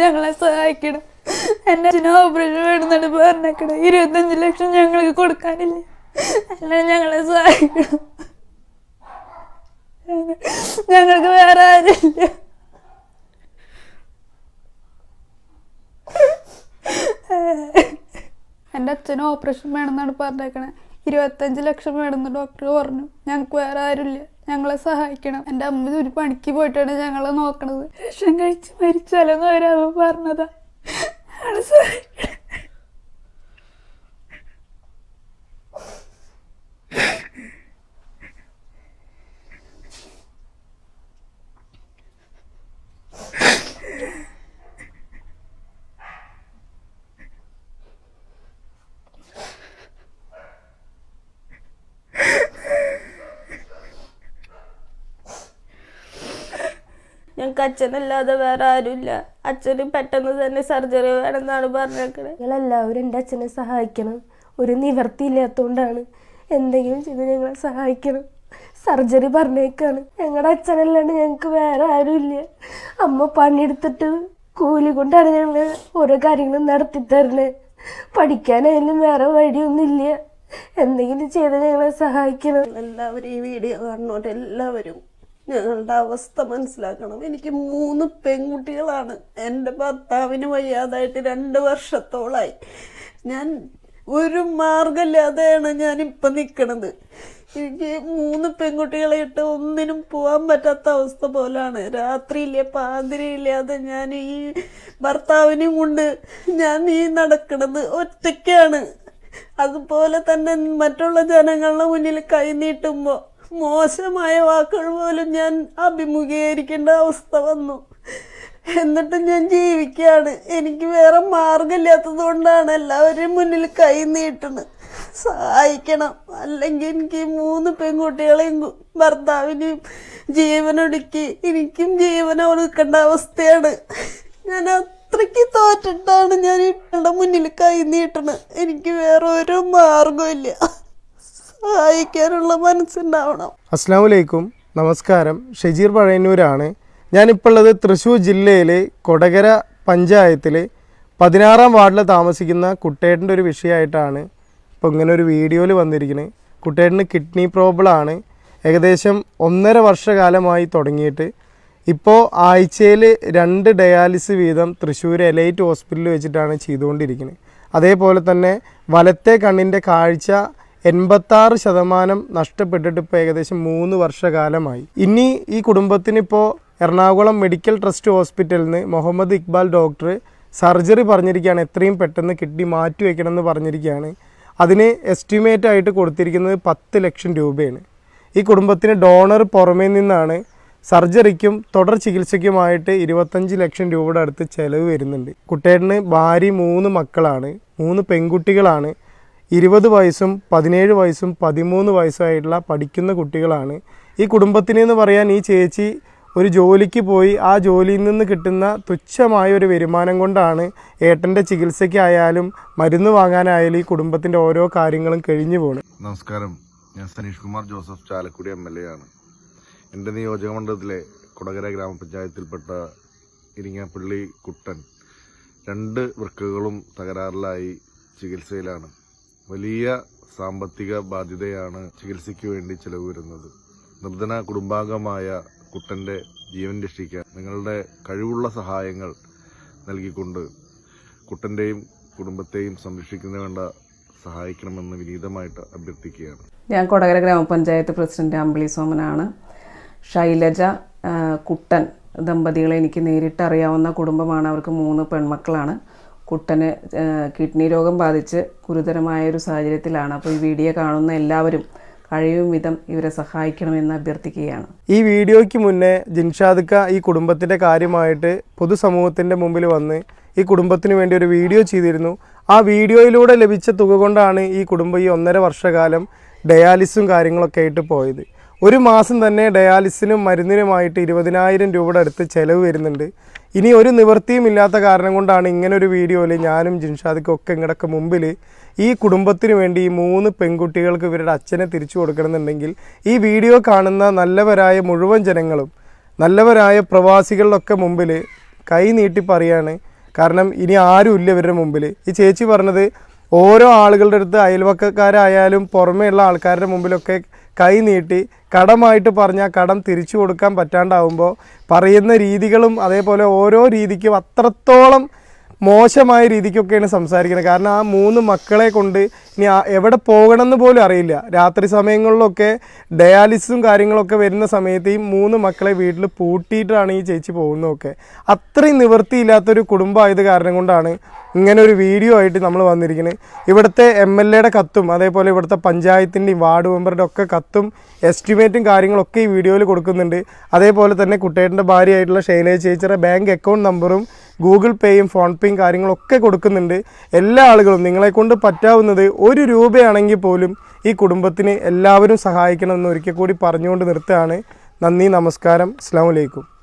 ഞങ്ങളെ സഹായിക്കണം. എൻ്റെ അച്ഛനും ഓപ്പറേഷൻ വേണമെന്നാണ് പറഞ്ഞേക്കണം. 25 ലക്ഷം ഞങ്ങൾക്ക് കൊടുക്കാനില്ല. അല്ല ഞങ്ങളെ സഹായിക്കണം. ഞങ്ങൾക്ക് വേറെ ആരില്ല. എൻ്റെ അച്ഛനും ഓപ്പറേഷൻ വേണമെന്നാണ് പറഞ്ഞേക്കണേ. 25 ലക്ഷം വേണമെന്ന് ഡോക്ടർ പറഞ്ഞു. ഞങ്ങൾക്ക് വേറെ ആരുമില്ല. ഞങ്ങളെ സഹായിക്കണം. എൻ്റെ അമ്മ ഒരു പണിക്ക് പോയിട്ടാണ് ഞങ്ങളെ നോക്കണത്. വിഷം കഴിച്ച് മരിച്ചാലെന്ന് അവരമ്മ പറഞ്ഞതാ. ഞങ്ങളെ സഹായിക്കണം. ഞങ്ങൾക്ക് അച്ഛനല്ലാതെ വേറെ ആരുമില്ല. അച്ഛന് പെട്ടെന്ന് തന്നെ സർജറി വേണമെന്നാണ് പറഞ്ഞേക്കണത്. ഞങ്ങളെല്ലാവരും എൻ്റെ അച്ഛനെ സഹായിക്കണം. ഒരു നിവർത്തിയില്ലാത്തതുകൊണ്ടാണ്. എന്തെങ്കിലും ചെയ്ത് ഞങ്ങളെ സഹായിക്കണം. സർജറി പറഞ്ഞേക്കാണ്. ഞങ്ങളുടെ അച്ഛനല്ലാണ്ട് ഞങ്ങൾക്ക് വേറെ ആരുമില്ല. അമ്മ പണിയെടുത്തിട്ട് കൂലി കൊണ്ടാണ് ഞങ്ങൾ ഓരോ കാര്യങ്ങളും നടത്തി തരുന്നത്. പഠിക്കാനായാലും വേറെ വഴിയൊന്നുമില്ല. എന്തെങ്കിലും ചെയ്ത് ഞങ്ങളെ സഹായിക്കണം. എല്ലാവരും ഈ വീഡിയോ കാണുന്നവരെല്ലാവരും ഞങ്ങളുടെ അവസ്ഥ മനസ്സിലാക്കണം. എനിക്ക് 3 പെൺകുട്ടികളാണ്. എൻ്റെ ഭർത്താവിന് വയ്യാതായിട്ട് 2 വർഷത്തോളായി. ഞാൻ ഒരു മാർഗമില്ലാതെയാണ് ഞാനിപ്പം നിൽക്കണത്. എനിക്ക് 3 പെൺകുട്ടികളെ ഇട്ട് ഒന്നിനും പോകാൻ പറ്റാത്ത അവസ്ഥ പോലാണ്. രാത്രിയില്ലേ പാതിരിയില്ലാതെ ഞാൻ ഈ ഭർത്താവിനെയും കൊണ്ട് ഞാൻ ഈ നടക്കണത് ഒറ്റയ്ക്കാണ്. അതുപോലെ തന്നെ മറ്റുള്ള ജനങ്ങളുടെ മുന്നിൽ കൈനീട്ടുമ്പോൾ മോശമായ വാക്കുകൾ പോലും ഞാൻ അഭിമുഖീകരിക്കേണ്ട അവസ്ഥ വന്നു. എന്നിട്ട് ഞാൻ ജീവിക്കുകയാണ്. എനിക്ക് വേറെ മാർഗമില്ലാത്തത് കൊണ്ടാണ് എല്ലാവരും മുന്നിൽ കൈ നീട്ടണത്. സഹായിക്കണം. അല്ലെങ്കിൽ എനിക്ക് 3 പെൺകുട്ടികളെയും ഭർത്താവിനെയും ജീവനൊടുക്കി എനിക്കും ജീവൻ ഒടുക്കേണ്ട അവസ്ഥയാണ്. ഞാൻ അത്രയ്ക്ക് തോറ്റിട്ടാണ് ഞാൻ ഇവരുടെ മുന്നിൽ കൈ നീട്ടണത്. എനിക്ക് വേറെ ഒരു മാർഗമില്ല. സഹായിക്കാനുള്ള മനസ്സുണ്ടാവണം. അസ്സലാമു അലൈക്കും, നമസ്കാരം. ഷജീർ പഴയന്നൂരാണ്. ഞാനിപ്പോൾ ഉള്ളത് തൃശ്ശൂർ ജില്ലയിലെ കൊടകര പഞ്ചായത്തിൽ 16-ാം വാർഡിൽ താമസിക്കുന്ന കുട്ടേട്ടൻ്റെ ഒരു വിഷയമായിട്ടാണ് ഇപ്പോൾ ഇങ്ങനെ ഒരു വീഡിയോയിൽ വന്നിരിക്കുന്നത്. കുട്ടേട്ടന് കിഡ്നി പ്രോബ്ലമാണ്. ഏകദേശം 1.5 വർഷക്കാലമായി തുടങ്ങിയിട്ട് ഇപ്പോൾ ആഴ്ചയിൽ 2 ഡയാലിസിസ് വീതം തൃശ്ശൂർ എലൈറ്റ് ഹോസ്പിറ്റലിൽ വെച്ചിട്ടാണ് ചെയ്തുകൊണ്ടിരിക്കുന്നത്. അതേപോലെ തന്നെ വലത്തെ കണ്ണിൻ്റെ കാഴ്ച 86% നഷ്ടപ്പെട്ടിട്ട് ഇപ്പോൾ ഏകദേശം 3 വർഷക്കാലമായി. ഇനി ഈ കുടുംബത്തിനിപ്പോൾ എറണാകുളം മെഡിക്കൽ ട്രസ്റ്റ് ഹോസ്പിറ്റലിൽ നിന്ന് മുഹമ്മദ് ഇക്ബാൽ ഡോക്ടർ സർജറി പറഞ്ഞിരിക്കുകയാണ്. എത്രയും പെട്ടെന്ന് കിഡ്നി മാറ്റി വയ്ക്കണം എന്ന് പറഞ്ഞിരിക്കുകയാണ്. അതിന് എസ്റ്റിമേറ്റ് ആയിട്ട് കൊടുത്തിരിക്കുന്നത് 10 ലക്ഷം രൂപയാണ്. ഈ കുടുംബത്തിന് ഡോണർ പുറമേ നിന്നാണ്. സർജറിക്കും തുടർ ചികിത്സയ്ക്കുമായിട്ട് 25 ലക്ഷം രൂപയുടെ അടുത്ത് ചിലവ് വരുന്നുണ്ട്. കുട്ടേട്ടന് ഭാര്യ 3 മക്കളാണ്. 3 പെൺകുട്ടികളാണ്. 20 വയസ്സും 17 വയസ്സും 13 വയസ്സായിട്ടുള്ള പഠിക്കുന്ന കുട്ടികളാണ്. ഈ കുടുംബത്തിന് എന്ന് പറയാൻ ഈ ചേച്ചി ഒരു ജോലിക്ക് പോയി ആ ജോലിയിൽ നിന്ന് കിട്ടുന്ന തുച്ഛമായ ഒരു വരുമാനം കൊണ്ടാണ് ഏട്ടൻ്റെ ചികിത്സയ്ക്കായാലും മരുന്ന് വാങ്ങാനായാലും ഈ കുടുംബത്തിൻ്റെ ഓരോ കാര്യങ്ങളും കഴിഞ്ഞു പോകുന്നത്. നമസ്കാരം, ഞാൻ സനീഷ് കുമാർ ജോസഫ്, ചാലക്കുടി MLA ആണ്. എൻ്റെ നിയോജകമണ്ഡലത്തിലെ കൊടകര ഗ്രാമപഞ്ചായത്തിൽപ്പെട്ട ഇരിങ്ങാപ്പള്ളി കുട്ടൻ 2 വൃക്കകളും തകരാറിലായി ചികിത്സയിലാണ്. വലിയ സാമ്പത്തിക ബാധ്യതയാണ് ചികിത്സയ്ക്ക് വേണ്ടി ചിലവ് വരുന്നത്. നിർധന കുടുംബാംഗമായ കുട്ടൻ്റെ ജീവൻ രക്ഷിക്കാൻ നിങ്ങളുടെ കഴിവുള്ള സഹായങ്ങൾ നൽകിക്കൊണ്ട് കുട്ടൻ്റെയും കുടുംബത്തെയും സംരക്ഷിക്കുന്നതിന് വേണ്ട സഹായിക്കണമെന്ന് വിനീതമായിട്ട് അഭ്യർത്ഥിക്കുകയാണ്. ഞാൻ കൊടകര ഗ്രാമപഞ്ചായത്ത് പ്രസിഡന്റ് അമ്പിളി സോമനാണ്. ശൈലജ, കുട്ടൻ ദമ്പതികളെ എനിക്ക് നേരിട്ട് അറിയാവുന്ന കുടുംബമാണ്. അവർക്ക് 3 പെൺമക്കളാണ്. കുട്ടന് കിഡ്നി രോഗം ബാധിച്ച് ഗുരുതരമായൊരു സാഹചര്യത്തിലാണ്. അപ്പോൾ ഈ വീഡിയോ കാണുന്ന എല്ലാവരും കഴിയും വിധം ഇവരെ സഹായിക്കണമെന്ന് അഭ്യർത്ഥിക്കുകയാണ്. ഈ വീഡിയോയ്ക്ക് മുന്നേ ജിൻഷാദ്ക്ക ഈ കുടുംബത്തിൻ്റെ കാര്യമായിട്ട് പൊതുസമൂഹത്തിൻ്റെ മുമ്പിൽ വന്ന് ഈ കുടുംബത്തിന് വേണ്ടി ഒരു വീഡിയോ ചെയ്തിരുന്നു. ആ വീഡിയോയിലൂടെ ലഭിച്ച തുക കൊണ്ടാണ് ഈ കുടുംബം ഈ 1.5 വർഷക്കാലം ഡയാലിസും കാര്യങ്ങളൊക്കെ ആയിട്ട് പോയത്. ഒരു മാസം തന്നെ ഡയാലിസിനും മരുന്നിനുമായിട്ട് 20,000 രൂപയുടെ അടുത്ത് ചിലവ് വരുന്നുണ്ട്. ഇനി ഒരു നിവൃത്തിയും ഇല്ലാത്ത കാരണം കൊണ്ടാണ് ഇങ്ങനൊരു വീഡിയോയിൽ ഞാനും ജിൻഷാദ്ക്കൊക്കെ ഇങ്ങടൊക്കെ മുമ്പിൽ ഈ കുടുംബത്തിന് വേണ്ടി ഈ 3 പെൺകുട്ടികൾക്ക് ഇവരുടെ അച്ഛനെ തിരിച്ചു കൊടുക്കണമെന്നുണ്ടെങ്കിൽ ഈ വീഡിയോ കാണുന്ന നല്ലവരായ മുഴുവൻ ജനങ്ങളും നല്ലവരായ പ്രവാസികളിലൊക്കെ മുമ്പിൽ കൈ നീട്ടി പറയാണ്. കാരണം ഇനി ആരും ഇല്ല ഇവരുടെ മുമ്പിൽ. ഈ ചേച്ചി പറഞ്ഞത് ഓരോ ആളുകളുടെ അടുത്ത് അയൽവക്കക്കാരായാലും പുറമേയുള്ള ആൾക്കാരുടെ മുമ്പിലൊക്കെ കൈ നീട്ടി കടമായിട്ട് പറഞ്ഞാൽ കടം തിരിച്ചു കൊടുക്കാൻ പറ്റാണ്ടാവുമ്പോൾ പറയുന്ന രീതികളും അതേപോലെ ഓരോ രീതിക്കും അത്രത്തോളം മോശമായ രീതിക്കൊക്കെയാണ് സംസാരിക്കുന്നത്. കാരണം ആ 3 മക്കളെ കൊണ്ട് ഇനി എവിടെ പോകണമെന്ന് പോലും അറിയില്ല. രാത്രി സമയങ്ങളിലൊക്കെ ഡയാലിസിസും കാര്യങ്ങളൊക്കെ വരുന്ന സമയത്ത് ഈ 3 മക്കളെ വീട്ടിൽ പൂട്ടിയിട്ടാണ് ഈ ചേച്ചി പോകുന്നതൊക്കെ. അത്രയും നിവൃത്തിയില്ലാത്തൊരു കുടുംബമായത് കാരണം കൊണ്ടാണ് ഇങ്ങനെ ഒരു വീഡിയോ ആയിട്ട് നമ്മൾ വന്നിരിക്കുന്നത്. ഇവിടുത്തെ MLAയുടെ കത്തും അതേപോലെ ഇവിടുത്തെ പഞ്ചായത്തിൻ്റെയും വാർഡ് മെമ്പറുടെ ഒക്കെ കത്തും എസ്റ്റിമേറ്റും കാര്യങ്ങളൊക്കെ ഈ വീഡിയോയിൽ കൊടുക്കുന്നുണ്ട്. അതേപോലെ തന്നെ കുട്ടേട്ടൻ്റെ ഭാര്യയായിട്ടുള്ള ശൈലജ ചേച്ചിയുടെ ബാങ്ക് അക്കൗണ്ട് നമ്പറും ഗൂഗിൾ പേയും ഫോൺ പേയും കാര്യങ്ങളൊക്കെ കൊടുക്കുന്നുണ്ട്. എല്ലാ ആളുകളും നിങ്ങളെക്കൊണ്ട് പറ്റാവുന്നത് 1 രൂപയാണെങ്കിൽ പോലും ഈ കുടുംബത്തിന് എല്ലാവരും സഹായിക്കണമെന്ന് ഒരിക്കൽ കൂടി പറഞ്ഞുകൊണ്ട് നിർത്തുകയാണ്. നന്ദി, നമസ്കാരം, അസ്സലാമു അലൈക്കും.